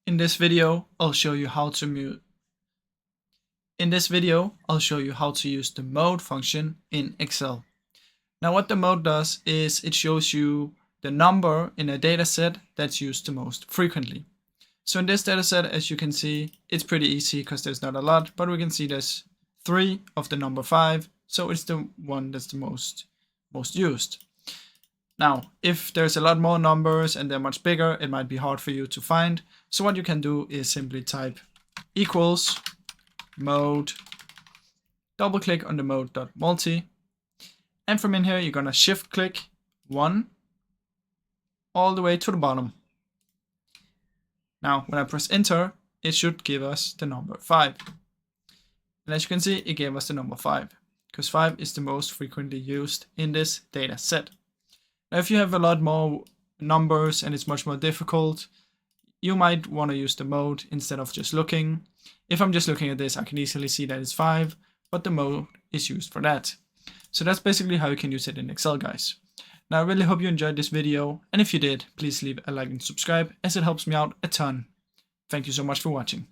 In this video, I'll show you how to use the mode function in Excel. Now what the mode does is it shows you the number in a data set that's used the most frequently. So in this data set, as you can see, it's pretty easy because there's not a lot, but we can see there's 3 of the number 5, so it's the one that's the most used. Now, if there's a lot more numbers and they're much bigger, it might be hard for you to find. So what you can do is simply type equals mode, double click on the mode.multi, and from in here, you're gonna shift click 1 all the way to the bottom. Now, when I press enter, it should give us the number 5. And as you can see, it gave us the number 5 because 5 is the most frequently used in this data set. Now, if you have a lot more numbers and it's much more difficult, you might want to use the mode instead of just looking. If I'm just looking at this, I can easily see that it's 5, but the mode is used for that. So that's basically how you can use it in Excel, guys. Now, I really hope you enjoyed this video, and if you did, please leave a like and subscribe as it helps me out a ton. Thank you so much for watching.